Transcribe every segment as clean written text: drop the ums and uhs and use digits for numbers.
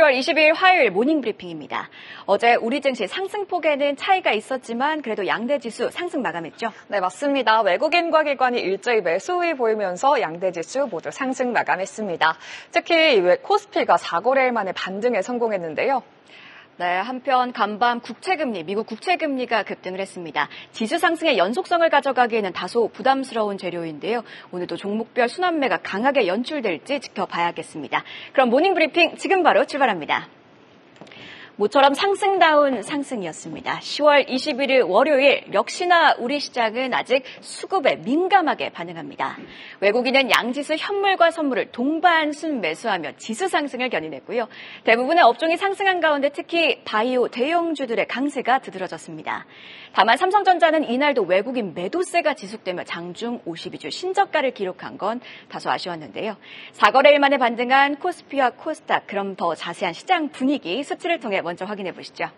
10월 22일 화요일 모닝브리핑입니다. 어제 우리 증시 상승폭에는 차이가 있었지만 그래도 양대 지수 상승 마감했죠? 네, 맞습니다. 외국인과 기관이 일제히 매수 우위 보이면서 양대 지수 모두 상승 마감했습니다. 특히 코스피가 4거래일 만에 반등에 성공했는데요. 네, 한편 간밤 국채금리, 미국 국채금리가 급등을 했습니다. 지수 상승의 연속성을 가져가기에는 다소 부담스러운 재료인데요. 오늘도 종목별 순환매가 강하게 연출될지 지켜봐야겠습니다. 그럼 모닝브리핑 지금 바로 출발합니다. 모처럼 상승다운 상승이었습니다. 10월 21일 월요일 역시나 우리 시장은 아직 수급에 민감하게 반응합니다. 외국인은 양지수 현물과 선물을 동반 순매수하며 지수 상승을 견인했고요. 대부분의 업종이 상승한 가운데 특히 바이오 대형주들의 강세가 두드러졌습니다. 다만 삼성전자는 이날도 외국인 매도세가 지속되며 장중 52주 신저가를 기록한 건 다소 아쉬웠는데요. 4거래일 만에 반등한 코스피와 코스닥, 그럼 더 자세한 시장 분위기 수치를 통해 먼저 확인해 보시죠.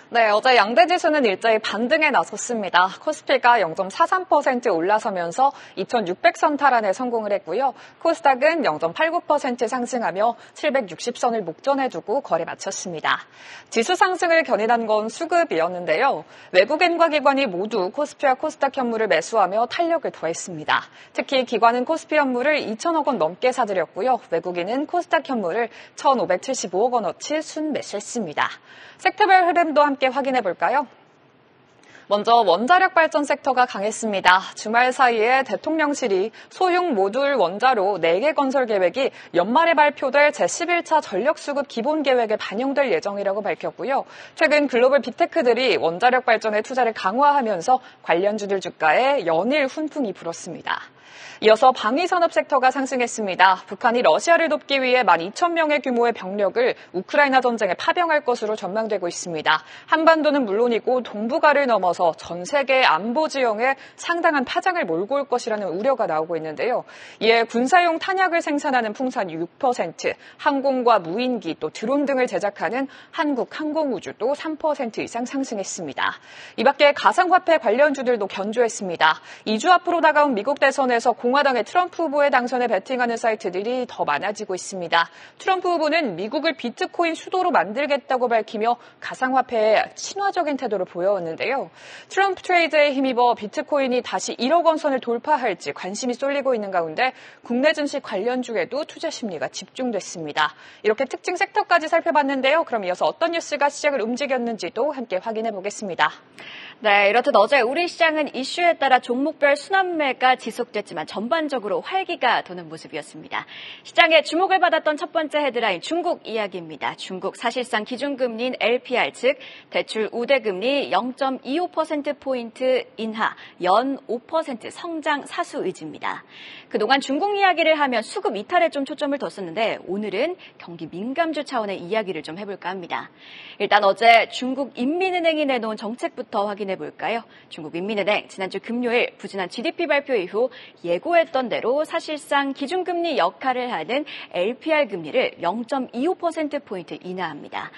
네, 어제 양대 지수는 일제히 반등에 나섰습니다. 코스피가 0.43% 올라서면서 2600선 탈환에 성공을 했고요. 코스닥은 0.89% 상승하며 760선을 목전에 두고 거래 마쳤습니다. 지수 상승을 견인한 건 수급이었는데요. 외국인과 기관이 모두 코스피와 코스닥 현물을 매수하며 탄력을 더했습니다. 특히 기관은 코스피 현물을 2천억 원 넘게 사들였고요. 외국인은 코스닥 현물을 1,575억 원어치 순매수했습니다. 섹터별 흐름도 함께 확인해 볼까요? 먼저 원자력 발전 섹터가 강했습니다. 주말 사이에 대통령실이 소형 모듈 원자로 4개 건설 계획이 연말에 발표될 제11차 전력수급 기본계획에 반영될 예정이라고 밝혔고요. 최근 글로벌 빅테크들이 원자력 발전에 투자를 강화하면서 관련주들 주가에 연일 훈풍이 불었습니다. 이어서 방위산업 섹터가 상승했습니다. 북한이 러시아를 돕기 위해 12,000명의 규모의 병력을 우크라이나 전쟁에 파병할 것으로 전망되고 있습니다. 한반도는 물론이고 동북아를 넘어서 전 세계 안보 지형에 상당한 파장을 몰고 올 것이라는 우려가 나오고 있는데요. 이에 군사용 탄약을 생산하는 풍산이 6%, 항공과 무인기 또 드론 등을 제작하는 한국항공우주도 3% 이상 상승했습니다. 이 밖에 가상화폐 관련주들도 견조했습니다. 2주 앞으로 다가온 미국 대선에서 공화당의 트럼프 후보에 당선에 베팅하는 사이트들이 더 많아지고 있습니다. 트럼프 후보는 미국을 비트코인 수도로 만들겠다고 밝히며 가상화폐에 친화적인 태도를 보여왔는데요. 트럼프 트레이드에 힘입어 비트코인이 다시 1억 원 선을 돌파할지 관심이 쏠리고 있는 가운데 국내 증시 관련주에도 투자 심리가 집중됐습니다. 이렇게 특징 섹터까지 살펴봤는데요. 그럼 이어서 어떤 뉴스가 시장을 움직였는지도 함께 확인해 보겠습니다. 네, 이렇듯 어제 우리 시장은 이슈에 따라 종목별 순환매가 지속됐지만 전반적으로 활기가 도는 모습이었습니다. 시장에 주목을 받았던 첫 번째 헤드라인 중국 이야기입니다. 중국 사실상 기준금리인 LPR, 즉 대출 우대금리 0.25%포인트 인하, 연 5% 성장 사수 의지입니다. 그동안 중국 이야기를 하면 수급 이탈에 좀 초점을 뒀었는데 오늘은 경기 민감주 차원의 이야기를 좀 해볼까 합니다. 일단 어제 중국 인민은행이 내놓은 정책부터 확인해 볼까요? 중국 인민은행 지난주 금요일 부진한 GDP 발표 이후 예고했던 대로 사실상 기준금리 역할을 하는 LPR 금리를 0.25%포인트 인하합니다.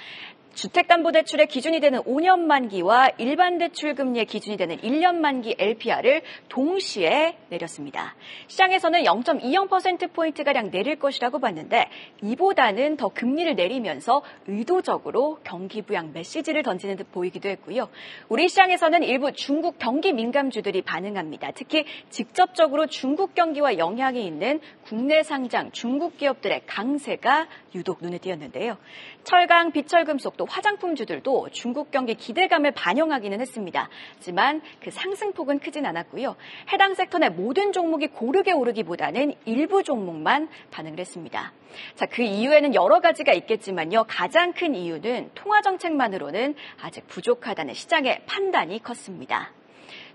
주택담보대출의 기준이 되는 5년 만기와 일반 대출 금리의 기준이 되는 1년 만기 LPR을 동시에 내렸습니다. 시장에서는 0.20%포인트가량 내릴 것이라고 봤는데 이보다는 더 금리를 내리면서 의도적으로 경기 부양 메시지를 던지는 듯 보이기도 했고요. 우리 시장에서는 일부 중국 경기 민감주들이 반응합니다. 특히 직접적으로 중국 경기와 영향이 있는 국내 상장 중국 기업들의 강세가 유독 눈에 띄었는데요. 철강, 비철금속 또 화장품주들도 중국 경기 기대감을 반영하기는 했습니다. 하지만 그 상승폭은 크진 않았고요. 해당 섹터 내 모든 종목이 고르게 오르기보다는 일부 종목만 반응을 했습니다. 자, 그 이유에는 여러 가지가 있겠지만요. 가장 큰 이유는 통화 정책만으로는 아직 부족하다는 시장의 판단이 컸습니다.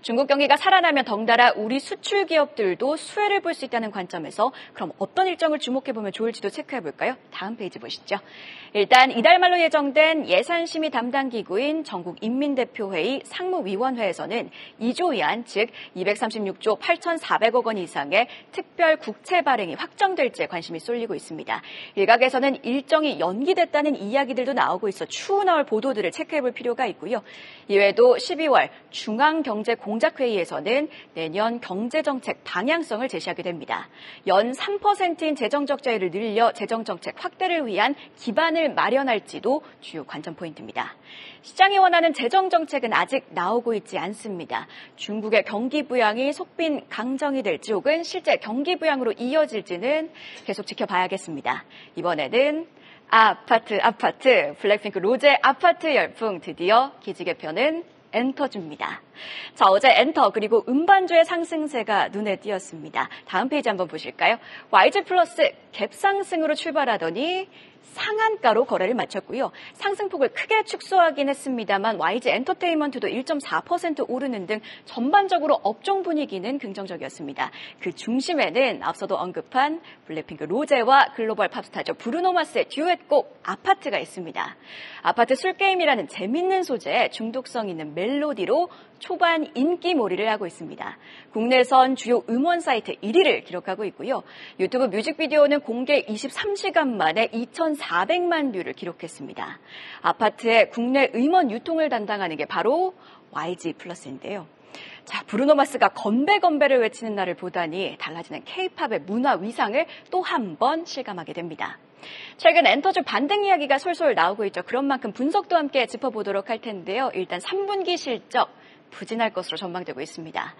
중국 경기가 살아나면 덩달아 우리 수출 기업들도 수혜를 볼 수 있다는 관점에서 그럼 어떤 일정을 주목해보면 좋을지도 체크해볼까요? 다음 페이지 보시죠. 일단 이달 말로 예정된 예산심의 담당 기구인 전국인민대표회의 상무위원회에서는 2조 위안, 즉 236조 8,400억 원 이상의 특별 국채 발행이 확정될지에 관심이 쏠리고 있습니다. 일각에서는 일정이 연기됐다는 이야기들도 나오고 있어 추후 나올 보도들을 체크해볼 필요가 있고요. 이외에도 12월 중앙경제공동체의 공작회의에서는 내년 경제정책 방향성을 제시하게 됩니다. 연 3%인 재정적자율을 늘려 재정정책 확대를 위한 기반을 마련할지도 주요 관전 포인트입니다. 시장이 원하는 재정정책은 아직 나오고 있지 않습니다. 중국의 경기 부양이 속빈 강정이 될지 혹은 실제 경기 부양으로 이어질지는 계속 지켜봐야겠습니다. 이번에는 아파트, 블랙핑크 로제 아파트 열풍 드디어 기지개편은 엔터줍니다. 자, 어제 엔터 그리고 음반주의 상승세가 눈에 띄었습니다. 다음 페이지 한번 보실까요? YG 플러스 갭상승으로 출발하더니 상한가로 거래를 마쳤고요. 상승폭을 크게 축소하긴 했습니다만 YG 엔터테인먼트도 1.4% 오르는 등 전반적으로 업종 분위기는 긍정적이었습니다. 그 중심에는 앞서도 언급한 블랙핑크 로제와 글로벌 팝스타죠. 브루노 마스의 듀엣곡 아파트가 있습니다. 아파트 술게임이라는 재밌는 소재에 중독성 있는 멜로디로 초반 인기몰이를 하고 있습니다. 국내선 주요 음원 사이트 1위를 기록하고 있고요. 유튜브 뮤직비디오는 공개 23시간 만에 2,400만 뷰를 기록했습니다. 아파트의 국내 음원 유통을 담당하는 게 바로 YG 플러스인데요. 자, 브루노 마스가 건배건배를 외치는 날을 보다니 달라지는 K-팝의 문화 위상을 또 한 번 실감하게 됩니다. 최근 엔터주 반등 이야기가 솔솔 나오고 있죠. 그런 만큼 분석도 함께 짚어보도록 할 텐데요. 일단 3분기 실적 부진할 것으로 전망되고 있습니다.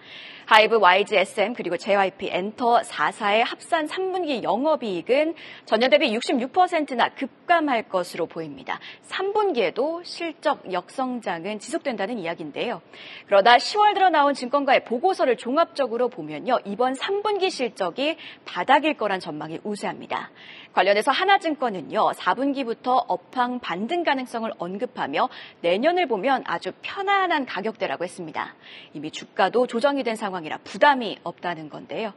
하이브, YG, SM 그리고 JYP, 엔터 4사의 합산 3분기 영업이익은 전년 대비 66%나 급감할 것으로 보입니다. 3분기에도 실적 역성장은 지속된다는 이야기인데요. 그러다 10월 들어 나온 증권가의 보고서를 종합적으로 보면요. 이번 3분기 실적이 바닥일 거란 전망이 우세합니다. 관련해서 하나증권은요. 4분기부터 업황 반등 가능성을 언급하며 내년을 보면 아주 편안한 가격대라고 했습니다. 이미 주가도 조정이 된 상황이라 부담이 없다는 건데요.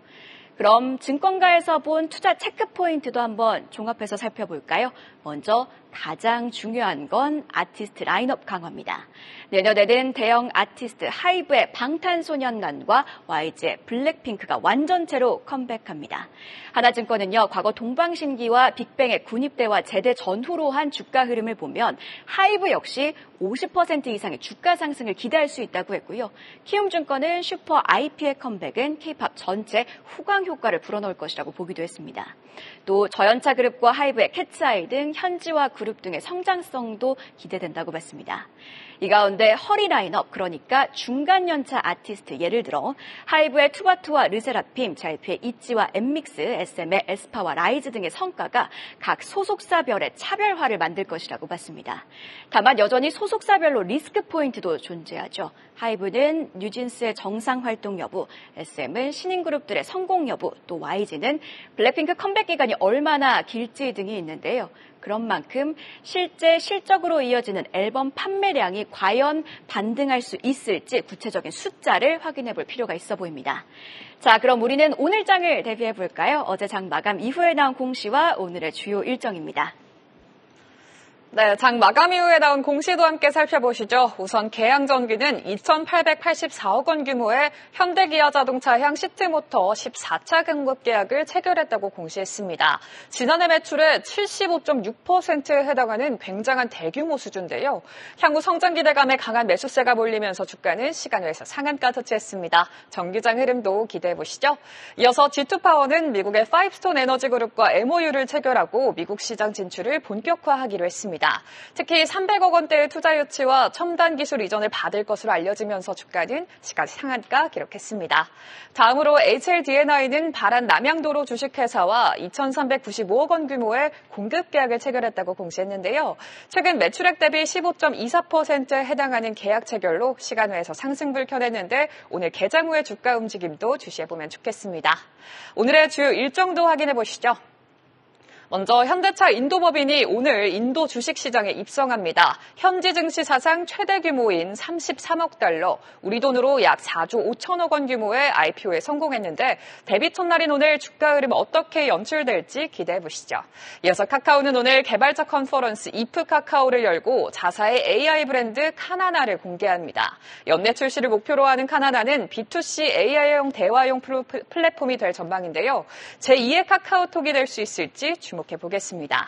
그럼 증권가에서 본 투자 체크 포인트도 한번 종합해서 살펴볼까요? 먼저 가장 중요한 건 아티스트 라인업 강화입니다. 내년에는 대형 아티스트 하이브의 방탄소년단과 YG의 블랙핑크가 완전체로 컴백합니다. 하나증권은요, 과거 동방신기와 빅뱅의 군입대와 제대 전후로 한 주가 흐름을 보면 하이브 역시 50% 이상의 주가 상승을 기대할 수 있다고 했고요. 키움증권은 슈퍼 IP의 컴백은 K-팝 전체 후광 효과를 불어넣을 것이라고 보기도 했습니다. 또 저연차 그룹과 하이브의 캐츠아이 등 현지화 그룹 등의 성장성도 기대된다고 봤습니다. 이 가운데 허리 라인업, 그러니까 중간 연차 아티스트, 예를 들어 하이브의 투바투와 르세라핌, JYP의 이찌와 엠믹스, SM의 에스파와 라이즈 등의 성과가 각 소속사별의 차별화를 만들 것이라고 봤습니다. 다만 여전히 소속사별로 리스크 포인트도 존재하죠. 하이브는 뉴진스의 정상 활동 여부, SM은 신인 그룹들의 성공 여부, 또 YG는 블랙핑크 컴백 기간이 얼마나 길지 등이 있는데요. 그런 만큼 실제 실적으로 이어지는 앨범 판매량이 과연 반등할 수 있을지 구체적인 숫자를 확인해 볼 필요가 있어 보입니다. 자, 그럼 우리는 오늘 장을 대비해 볼까요? 어제 장 마감 이후에 나온 공시와 오늘의 주요 일정입니다. 네, 장 마감 이후에 나온 공시도 함께 살펴보시죠. 우선 계양전기는 2,884억 원 규모의 현대기아자동차향 시트모터 14차 공급 계약을 체결했다고 공시했습니다. 지난해 매출의 75.6%에 해당하는 굉장한 대규모 수준인데요. 향후 성장 기대감에 강한 매수세가 몰리면서 주가는 시간 외에서 상한가 터치했습니다. 정기장 흐름도 기대해보시죠. 이어서 G2파워는 미국의 파이브스톤 에너지그룹과 MOU를 체결하고 미국 시장 진출을 본격화하기로 했습니다. 특히 300억 원대의 투자 유치와 첨단 기술 이전을 받을 것으로 알려지면서 주가는 시간 상한가 기록했습니다. 다음으로 HLDNI는 바란 남양도로 주식회사와 2,395억 원 규모의 공급 계약을 체결했다고 공시했는데요. 최근 매출액 대비 15.24%에 해당하는 계약 체결로 시간 외에서 상승불 켜냈는데 오늘 개장 후의 주가 움직임도 주시해보면 좋겠습니다. 오늘의 주요 일정도 확인해 보시죠. 먼저 현대차 인도법인이 오늘 인도 주식시장에 입성합니다. 현지 증시 사상 최대 규모인 33억 달러, 우리 돈으로 약 4조 5천억 원 규모의 IPO에 성공했는데 데뷔 첫날인 오늘 주가 흐름 어떻게 연출될지 기대해보시죠. 이어서 카카오는 오늘 개발자 컨퍼런스 이프 카카오를 열고 자사의 AI 브랜드 카나나를 공개합니다. 연내 출시를 목표로 하는 카나나는 B2C AI용 대화용 플랫폼이 될 전망인데요. 제2의 카카오톡이 될 수 있을지 주목됩니다. 주목해 보겠습니다.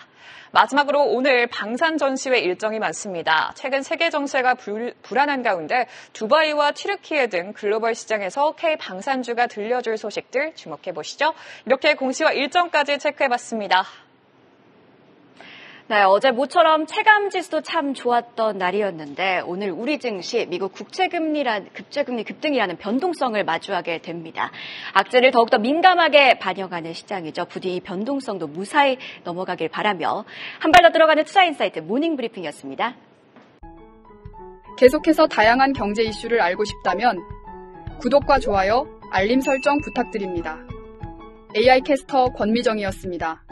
마지막으로 오늘 방산 전시회 일정이 많습니다. 최근 세계 정세가 불안한 가운데 두바이와 튀르키예 등 글로벌 시장에서 K방산주가 들려줄 소식들 주목해 보시죠. 이렇게 공시와 일정까지 체크해봤습니다. 네, 어제 모처럼 체감지수도 참 좋았던 날이었는데 오늘 우리 증시 미국 국채금리 급등이라는 변동성을 마주하게 됩니다. 악재를 더욱더 민감하게 반영하는 시장이죠. 부디 이 변동성도 무사히 넘어가길 바라며 한 발 더 들어가는 투자인사이트 모닝브리핑이었습니다. 계속해서 다양한 경제 이슈를 알고 싶다면 구독과 좋아요, 알림 설정 부탁드립니다. AI 캐스터 권미정이었습니다.